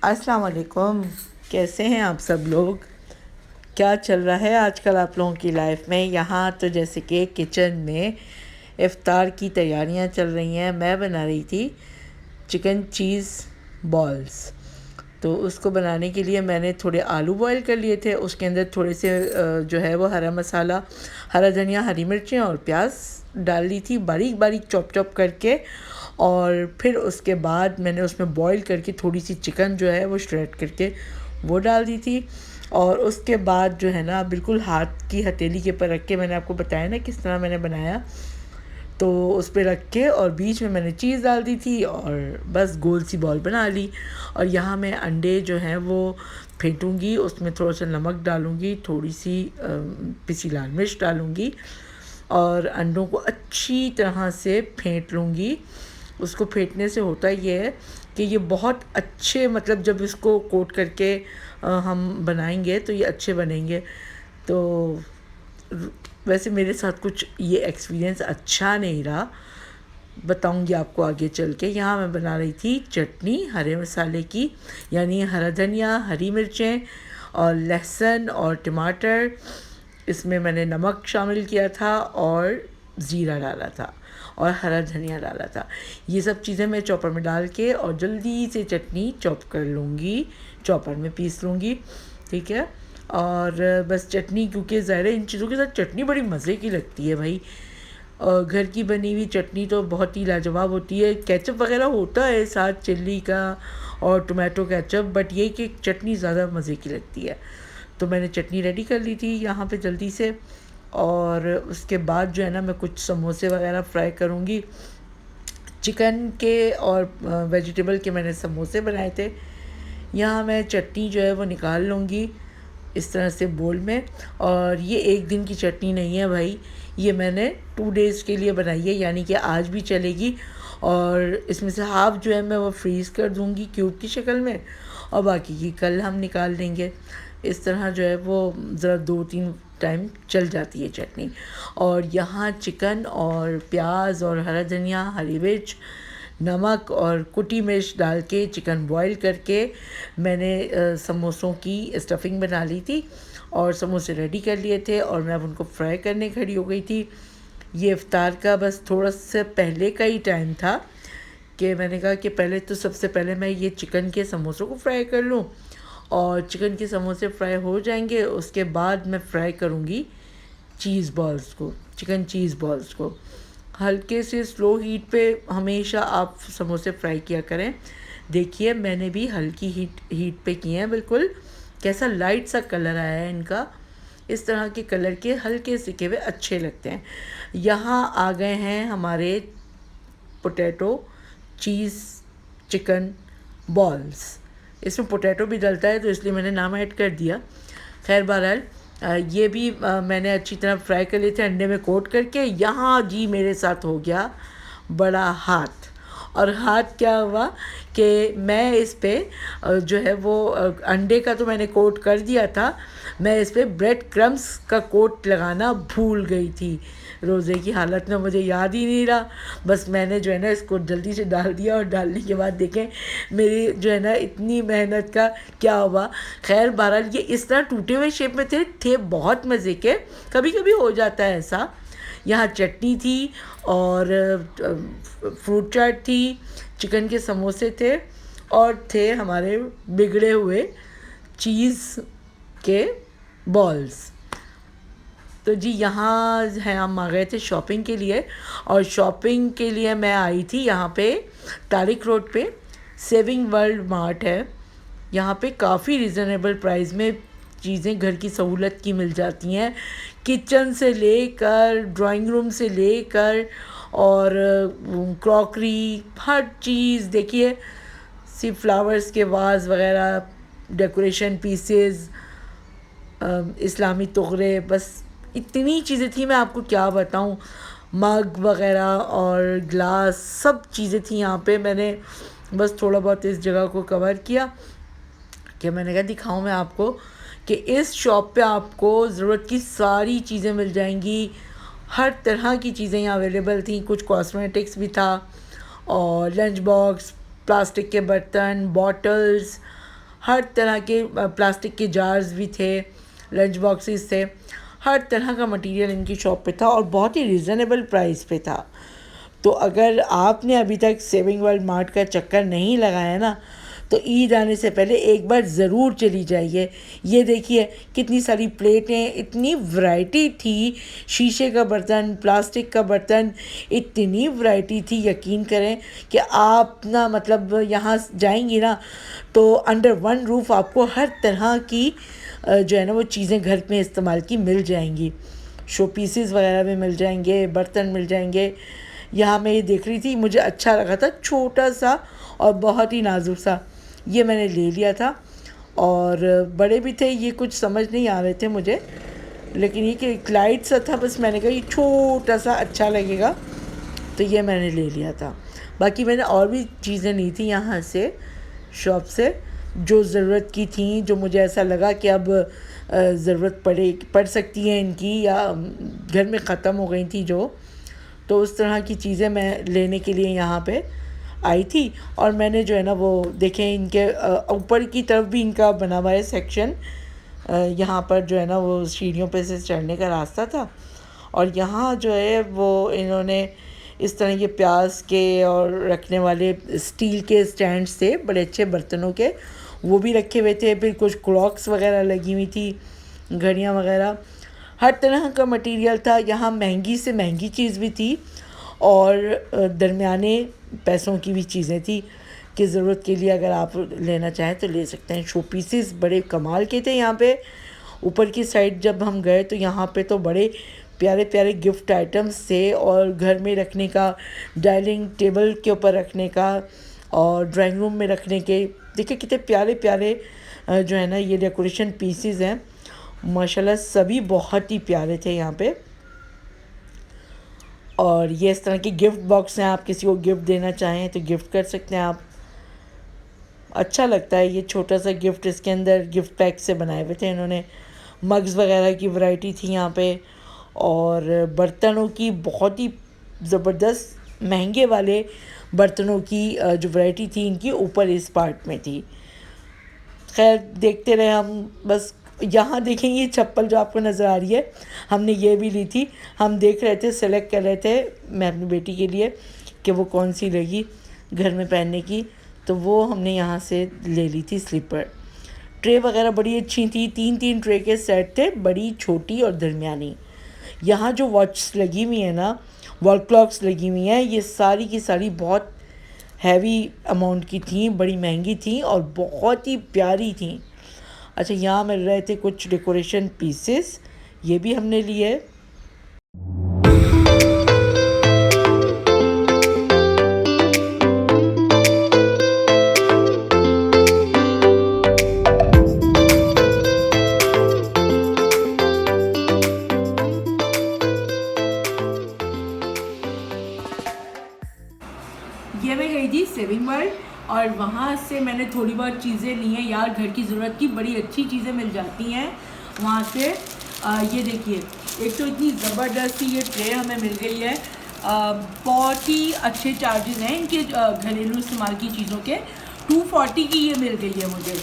अस्सलाम वालेकुम। कैसे हैं आप सब लोग? क्या चल रहा है आजकल आप लोगों की लाइफ में? यहाँ तो जैसे कि किचन में इफ़्तार की तैयारियाँ चल रही हैं। मैं बना रही थी चिकन चीज़ बॉल्स। तो उसको बनाने के लिए मैंने थोड़े आलू बॉईल कर लिए थे। उसके अंदर थोड़े से जो है वो हरा मसाला, हरा धनिया, हरी मिर्चें और प्याज डाल दी थी बारीक बारीक चॉप चॉप करके। और फिर उसके बाद मैंने उसमें बॉईल करके थोड़ी सी चिकन जो है वो श्रेड करके वो डाल दी थी। और उसके बाद जो है ना बिल्कुल हाथ की हथेली के ऊपर रख के, मैंने आपको बताया ना किस तरह मैंने बनाया, तो उस पर रख के और बीच में मैंने चीज़ डाल दी थी और बस गोल सी बॉल बना ली। और यहाँ मैं अंडे जो हैं वो फेंटूँगी, उसमें थोड़ा सा नमक डालूँगी, थोड़ी सी पिसी लाल मिर्च डालूँगी और अंडों को अच्छी तरह से फेंट लूँगी। उसको फेंटने से होता ये है कि ये बहुत अच्छे, मतलब जब इसको कोट करके हम बनाएंगे तो ये अच्छे बनेंगे। तो वैसे मेरे साथ कुछ ये एक्सपीरियंस अच्छा नहीं रहा, बताऊंगी आपको आगे चल के। यहाँ मैं बना रही थी चटनी हरे मसाले की, यानी हरा धनिया, हरी मिर्चें और लहसुन और टमाटर। इसमें मैंने नमक शामिल किया था और ज़ीरा डाला था और हरा धनिया डाला था। ये सब चीज़ें मैं चॉपर में डाल के और जल्दी से चटनी चॉप कर लूँगी, चॉपर में पीस लूँगी, ठीक है। और बस चटनी, क्योंकि ज़ाहिर है इन चीज़ों के साथ चटनी बड़ी मज़े की लगती है भाई। और घर की बनी हुई चटनी तो बहुत ही लाजवाब होती है। केचप वगैरह होता है साथ चिल्ली का और टोमेटो केचप, बट ये कि चटनी ज़्यादा मज़े की लगती है। तो मैंने चटनी रेडी कर ली थी यहाँ पे जल्दी से। और उसके बाद जो है ना मैं कुछ समोसे वगैरह फ्राई करूँगी। चिकन के और वेजिटेबल के मैंने समोसे बनाए थे। यहाँ मैं चटनी जो है वो निकाल लूँगी इस तरह से बोल में। और ये एक दिन की चटनी नहीं है भाई, ये मैंने 2 डेज़ के लिए बनाई है, यानी कि आज भी चलेगी। और इसमें से हाफ़ जो है मैं वो फ्रीज़ कर दूँगी क्यूब की शक्ल में, और बाकी की कल हम निकाल लेंगे। इस तरह जो है वो ज़रा 2-3 टाइम चल जाती है चटनी। और यहाँ चिकन और प्याज और हरा धनिया, हरी मिर्च, नमक और कुटी मिर्च डाल के चिकन बॉईल करके मैंने समोसों की स्टफिंग बना ली थी और समोसे रेडी कर लिए थे और मैं अब उनको फ्राई करने खड़ी हो गई थी। ये इफ़्तार का बस थोड़ा सा पहले का ही टाइम था कि मैंने कहा कि पहले तो सबसे पहले मैं ये चिकन के समोसों को फ्राई कर लूँ, और चिकन के समोसे फ्राई हो जाएंगे उसके बाद मैं फ्राई करूँगी चीज़ बॉल्स को, चिकन चीज़ बॉल्स को। हल्के से स्लो हीट पे हमेशा आप समोसे फ्राई किया करें। देखिए मैंने भी हल्की हीट पे किए हैं बिल्कुल। कैसा लाइट सा कलर आया है इनका, इस तरह के कलर के हल्के सिके हुए अच्छे लगते हैं। यहाँ आ गए हैं हमारे पोटैटो चीज़ चिकन बॉल्स। इसमें पोटैटो भी डलता है तो इसलिए मैंने नाम ऐड कर दिया। खैर बहरहाल ये भी मैंने अच्छी तरह फ्राई कर लिए थे अंडे में कोट करके। यहाँ जी मेरे साथ हो गया बड़ा हाथ। और हाथ क्या हुआ कि मैं इस पे जो है वो अंडे का तो मैंने कोट कर दिया था, मैं इस पे ब्रेड क्रम्स का कोट लगाना भूल गई थी। रोज़े की हालत में मुझे याद ही नहीं रहा, बस मैंने जो है ना इसको जल्दी से डाल दिया और डालने के बाद देखें मेरी जो है ना इतनी मेहनत का क्या हुआ। खैर बहरहाल ये इस तरह टूटे हुए शेप में थे बहुत मज़े के। कभी कभी हो जाता है ऐसा। यहाँ चटनी थी और फ्रूट चाट थी, चिकन के समोसे थे और थे हमारे बिगड़े हुए चीज़ के बॉल्स। तो जी यहाँ है हम आ गए थे शॉपिंग के लिए, और शॉपिंग के लिए मैं आई थी यहाँ पे तारिक रोड पे सेविंग वर्ल्ड मार्ट है। यहाँ पे काफ़ी रिजनेबल प्राइस में चीज़ें घर की सहूलत की मिल जाती हैं, किचन से लेकर ड्राइंग रूम से लेकर और क्रॉकरी, हर चीज़। देखिए सी फ्लावर्स के वाज वगैरह, डेकोरेशन पीसेस, इस्लामी तोहरे, बस इतनी चीज़ें थी मैं आपको क्या बताऊं। मग वगैरह और ग्लास, सब चीज़ें थी यहाँ पे। मैंने बस थोड़ा बहुत इस जगह को कवर किया कि मैंने कहा दिखाऊं मैं आपको कि इस शॉप पे आपको ज़रूरत की सारी चीज़ें मिल जाएंगी। हर तरह की चीज़ें यहाँ अवेलेबल थी, कुछ कॉस्मेटिक्स भी था और लंच बॉक्स, प्लास्टिक के बर्तन, बॉटल्स, हर तरह के प्लास्टिक के जार्स भी थे, लंच बॉक्सेस थे, हर तरह का मटेरियल इनकी शॉप पे था और बहुत ही रिजनेबल प्राइस पे था। तो अगर आपने अभी तक सेविंग वर्ल्ड मार्ट का चक्कर नहीं लगाया ना, तो ईद आने से पहले एक बार ज़रूर चली जाइए। ये देखिए कितनी सारी प्लेटें, इतनी वैरायटी थी, शीशे का बर्तन, प्लास्टिक का बर्तन, इतनी वैरायटी थी, यकीन करें कि आप ना मतलब यहाँ जाएंगी ना तो अंडर वन रूफ़ आपको हर तरह की जो है ना वो चीज़ें घर में इस्तेमाल की मिल जाएंगी। शो पीसेस वगैरह भी मिल जाएंगे, बर्तन मिल जाएंगे। यहाँ मैं ये देख रही थी, मुझे अच्छा लगा था, छोटा सा और बहुत ही नाजुक सा, ये मैंने ले लिया था। और बड़े भी थे, ये कुछ समझ नहीं आ रहे थे मुझे, लेकिन ये कि एक लाइट सा था, बस मैंने कहा ये छोटा सा अच्छा लगेगा, तो ये मैंने ले लिया था। बाकी मैंने और भी चीज़ें ली थी यहाँ से, शॉप से, जो ज़रूरत की थी, जो मुझे ऐसा लगा कि अब ज़रूरत पड़ सकती है इनकी, या घर में ख़त्म हो गई थी जो, तो उस तरह की चीज़ें मैं लेने के लिए यहाँ पे आई थी। और मैंने जो है ना वो देखें, इनके ऊपर की तरफ भी इनका बना हुआ है सेक्शन, यहाँ पर जो है ना वो सीढ़ियों पे से चढ़ने का रास्ता था, और यहाँ जो है वो इन्होंने इस तरह के प्याज के और रखने वाले स्टील के स्टैंड्स थे बड़े अच्छे बर्तनों के, वो भी रखे हुए थे। फिर कुछ क्लॉक्स वगैरह लगी हुई थी, घड़ियाँ वगैरह, हर तरह का मटेरियल था। यहाँ महंगी से महंगी चीज़ भी थी और दरमियाने पैसों की भी चीज़ें थी कि ज़रूरत के लिए अगर आप लेना चाहें तो ले सकते हैं। शो पीसेस बड़े कमाल के थे यहाँ पे। ऊपर की साइड जब हम गए तो यहाँ पे तो बड़े प्यारे प्यारे गिफ्ट आइटम्स थे, और घर में रखने का, डाइनिंग टेबल के ऊपर रखने का और ड्राइंग रूम में रखने के, देखिए कितने प्यारे प्यारे जो है ना ये डेकोरेशन पीसेस हैं, माशाल्लाह सभी बहुत ही प्यारे थे यहाँ पे। और ये इस तरह के गिफ्ट बॉक्स हैं, आप किसी को गिफ्ट देना चाहें तो गिफ्ट कर सकते हैं आप। अच्छा लगता है ये छोटा सा गिफ्ट, इसके अंदर गिफ्ट पैक से बनाए हुए थे इन्होंने। मग्स वगैरह की वैरायटी थी यहाँ पे, और बर्तनों की बहुत ही ज़बरदस्त महंगे वाले बर्तनों की जो वैरायटी थी इनकी ऊपर इस पार्ट में थी। खैर देखते रहे हम, बस यहाँ देखेंगे ये चप्पल जो आपको नज़र आ रही है, हमने ये भी ली थी। हम देख रहे थे, सेलेक्ट कर रहे थे मैं अपनी बेटी के लिए कि वो कौन सी लगी घर में पहनने की, तो वो हमने यहाँ से ले ली थी स्लीपर। ट्रे वगैरह बड़ी अच्छी थी, 3-3 ट्रे के सेट थे, बड़ी, छोटी और दरमियानी। यहाँ जो वॉच लगी हुई है ना, वॉल क्लॉक्स लगी हुई हैं, ये सारी की सारी बहुत हैवी अमाउंट की थी, बड़ी महंगी थी और बहुत ही प्यारी थी। अच्छा, यहाँ मिल रहे थे कुछ डेकोरेशन पीसेस, ये भी हमने लिए। ये मैं गई थी सेविंग वर्ल्ड, और वहाँ से मैंने थोड़ी बहुत चीज़ें ली हैं यार, घर की ज़रूरत की बड़ी अच्छी चीज़ें मिल जाती हैं वहाँ से। ये देखिए, एक तो इतनी ज़बरदस्त ये ट्रे हमें मिल गई है, बहुत ही अच्छे चार्जेस हैं इनके घरेलू इस्तेमाल की चीज़ों के। 240 की ये मिल गई है मुझे,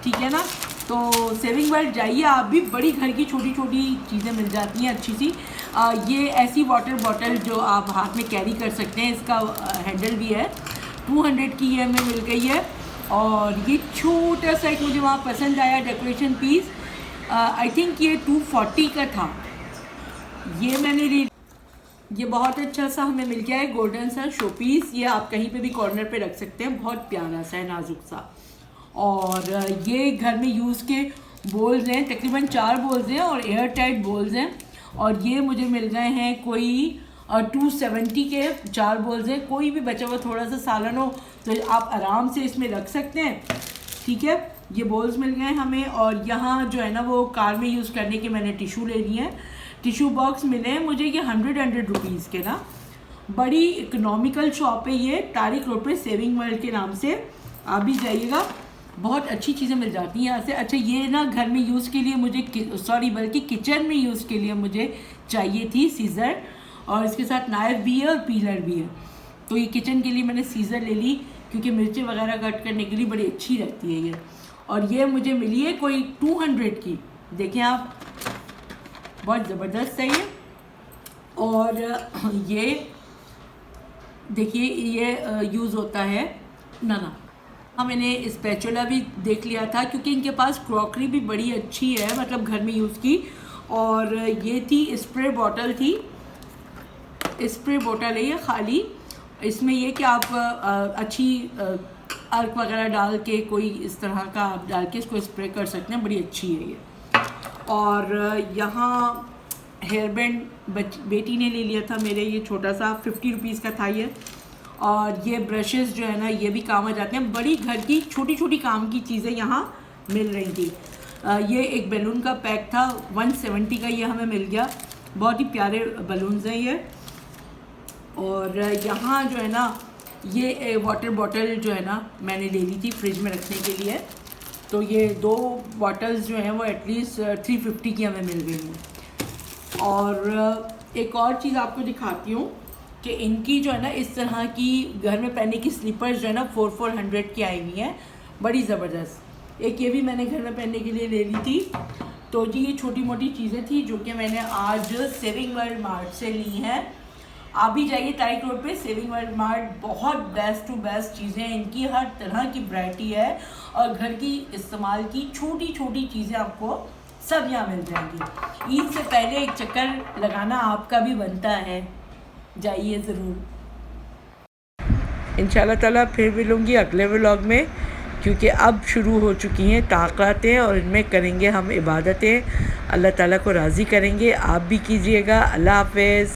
ठीक है ना। तो सेविंग वर्ल्ड जाइए आप भी, बड़ी घर की छोटी छोटी चीज़ें मिल जाती हैं अच्छी सी। ये ऐसी वाटर बॉटल जो आप हाथ में कैरी कर सकते हैं, इसका हैंडल भी है, 200 की ये हमें मिल गई है। और ये छोटा सा एक मुझे वहाँ पसंद आया डेकोरेशन पीस, आई थिंक ये 240 का था, ये मैंने ले। ये बहुत अच्छा सा हमें मिल गया है, गोल्डन सा शो पीस, ये आप कहीं पे भी कॉर्नर पे रख सकते हैं, बहुत प्यारा सा है, नाजुक सा। और ये घर में यूज़ के बोल्स हैं, तकरीबन 4 बोल्स हैं और एयर टाइट बोल्स हैं, और ये मुझे मिल गए हैं कोई 270 के 4 बोल्स हैं। कोई भी बचा हुआ थोड़ा सा सालन हो तो आप आराम से इसमें रख सकते हैं, ठीक है। ये बोल्स मिल गए हमें। और यहाँ जो है ना वो कार में यूज़ करने के मैंने टिशू ले लिए हैं, टिशू बॉक्स मिले हैं मुझे, ये 100 रुपीज़ के ना, बड़ी इकोनॉमिकल शॉप है ये, तारिक रोड पे सेविंग वर्ल्ड के नाम से, आप भी जाइएगा, बहुत अच्छी चीज़ें मिल जाती हैं यहाँ से। अच्छा, ये ना घर में यूज़ के लिए मुझे, बल्कि किचन में यूज़ के लिए मुझे चाहिए थी सीज़र, और इसके साथ नाइफ भी है और पीलर भी है। तो ये किचन के लिए मैंने सीज़र ले ली, क्योंकि मिर्ची वगैरह कट करने के लिए बड़ी अच्छी रहती है ये। और ये मुझे मिली है कोई 200 की। देखें आप, बहुत ज़बरदस्त है ये। और ये देखिए ये यूज़ होता है ना। मैंने स्पैचुला भी देख लिया था, क्योंकि इनके पास क्रॉकरी भी बड़ी अच्छी है, मतलब घर में यूज़ की। और ये थी स्प्रे बॉटल थी, स्प्रे बॉटल है ये खाली। इसमें ये कि आप अच्छी अर्क वगैरह डाल के, कोई इस तरह का आप डाल के इसको स्प्रे कर सकते हैं, बड़ी अच्छी है ये। और यहाँ हेयर बैंड बेटी ने ले लिया था मेरे, ये छोटा सा 50 रुपीज़ का था ये। और ये ब्रशेस जो है ना, ये भी काम आ जाते हैं। बड़ी घर की छोटी छोटी काम की चीज़ें यहाँ मिल रही थी। ये एक बैलून का पैक था, 170 का ये हमें मिल गया। बहुत ही प्यारे बलून्स हैं ये। और यहाँ जो है ना, ये वाटर बॉटल जो है ना, मैंने ले ली थी फ्रिज में रखने के लिए। तो ये 2 बॉटल्स जो हैं वो एटलीस्ट 350 की हमें मिल गई हैं। और एक और चीज़ आपको दिखाती हूँ कि इनकी जो है ना, इस तरह की घर में पहनने की स्लीपर्स जो है ना 400 की आई हुई हैं, बड़ी ज़बरदस्त। एक ये भी मैंने घर में पहनने के लिए ले ली थी। तो जी ये छोटी मोटी चीज़ें थी जो कि मैंने आज सेविंग वर्ल्ड मार्ट से ली हैं। आप भी जाइए तारिक रोड पे, सेविंग वर्ल्ड मार्ट, बहुत बेस्ट टू बेस्ट चीज़ें हैं इनकी, हर तरह की वैरायटी है। और घर की इस्तेमाल की छोटी छोटी चीज़ें आपको सब यहाँ मिल जाएंगी। ईद से पहले एक चक्कर लगाना आपका भी बनता है, जाइए ज़रूर। इंशाल्लाह ताला फिर मिलूँगी अगले व्लॉग में, क्योंकि अब शुरू हो चुकी हैं ताक़ातें और इनमें करेंगे हम इबादतें, अल्लाह ताला को राज़ी करेंगे। आप भी कीजिएगा। अल्लाह हाफ़िज़।